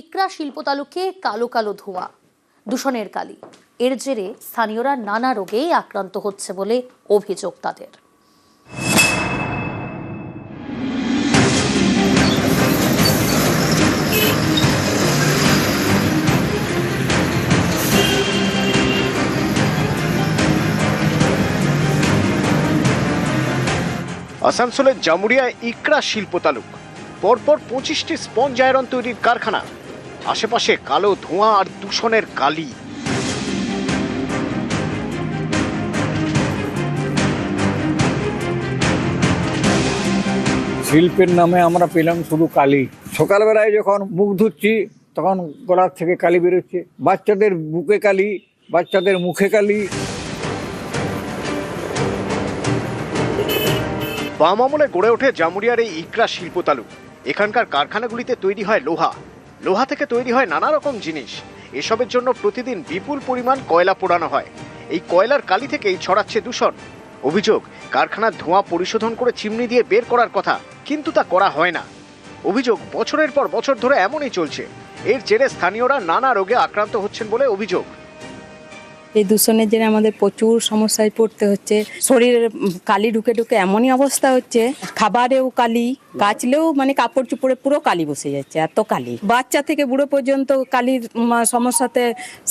ইকরা শিল্প তালুকে কালো কালো ধোঁয়া, দূষণের কালি। এর জেরে স্থানীয়রা নানা রোগে আক্রান্ত হচ্ছে বলে অভিযোগ তাদের। আসানসোলের জামুরিয়ায় ইকরা শিল্প তালুক, পরপর 25টি স্পঞ্জ আয়রন তৈরির কারখানা, আশেপাশে কালো ধোঁয়া আর দূষণের কালি। শিল্পের নামে আমরা পেলাম শুধু কালি। সকালবেলায় যখন মুখ ধুচ্ছি তখন গলার থেকে কালি বেরোচ্ছে, বাচ্চাদের বুকে কালি, বাচ্চাদের মুখে কালি। বাম আমলে গড়ে ওঠে জামুরিয়ার এই ইকরা শিল্প তালুক। এখানকার কারখানাগুলিতে তৈরি হয় লোহা, লোহা থেকে তৈরি হয় নানা রকম জিনিস। এসবের জন্য প্রতিদিন বিপুল পরিমাণ কয়লা পোড়ানো হয়। এই কয়লার কালি থেকেই ছড়াচ্ছে দূষণ। অভিযোগ, কারখানার ধোঁয়া পরিশোধন করে চিমনি দিয়ে বের করার কথা, কিন্তু তা করা হয় না। অভিযোগ, বছরের পর বছর ধরে এমনই চলছে। এর জেরে স্থানীয়রা নানা রোগে আক্রান্ত হচ্ছেন বলে অভিযোগ। এই দূষণের জন্য আমাদের প্রচুর সমস্যায় পড়তে হচ্ছে। শরীরের কালি ঢুকে ঢুকে এমনই অবস্থা হচ্ছে, খাবারেও কালি, কাচলেও মানে কাপড় চোপড়ে পুরো কালি বসে যাচ্ছে, এত কালি। বাচ্চা থেকে বুড়ো পর্যন্ত কালির সমস্যাতে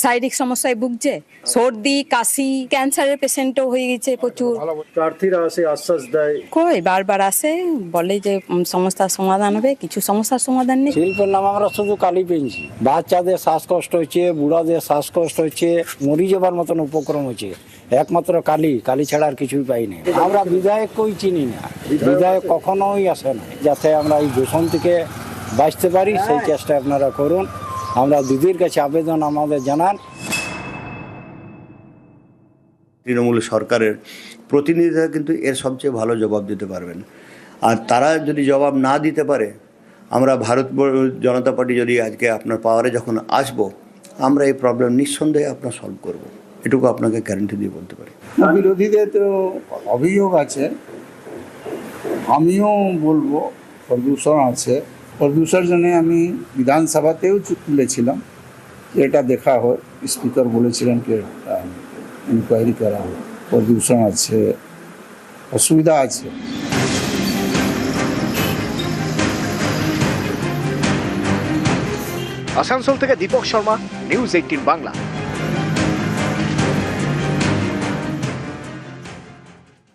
শারীরিক সমস্যায় ভুগছে, সর্দি কাশি, ক্যান্সারের পেশেন্টও হয়ে গেছে প্রচুর। প্রার্থীরা আসে, আশ্বাস দেয়, কই বারবার আসে, বলে যে সমস্যার সমাধান হবে, কিছু সমস্যার সমাধান নেই। শিল্পের নামে আমরা শুধু কালি পেয়েছি। বাচ্চাদের শ্বাসকষ্ট হচ্ছে, বুড়াদের শ্বাসকষ্ট হচ্ছে, মরি যাবার মতন উপক্রম হচ্ছে। একমাত্র কালি, কালি ছাড়া আর কিছুই পাইনি। আমরা বিধায়ককেই চিনি না, বিধায়ক কখনোই আসে না। যাতে আমরা এই দূষণ থেকে বাঁচতে পারি সেই চেষ্টা আপনারা করুন। আমরা দিদির কাছে আবেদন আমাদের জানান। তৃণমূল সরকারের প্রতিনিধিরা কিন্তু এর সবচেয়ে ভালো জবাব দিতে পারবেন। আর তারা যদি জবাব না দিতে পারে, আমরা ভারত জনতা পার্টি যদি আজকে আপনার পাওয়ারে যখন আসবো, আমরা এই প্রবলেম নিঃসন্দেহে আপনার সলভ করব, এটুকু আপনাকে গ্যারান্টি দিয়ে বলতে পারি। বিরোধীদের তো অভিযোগ আছে, আমিও বলবো প্রদূষণ আছে। প্রদূষণের জন্য আমি বিধানসভাতেও তুলেছিলাম, এটা দেখা হয়। স্পিকার বলেছিলেন কি ইনকোয়ারি করা হয়, প্রদূষণ আছে, অসুবিধা আছে। আসানসোল থেকে দীপক শর্মা, নিউজ 18 বাংলা।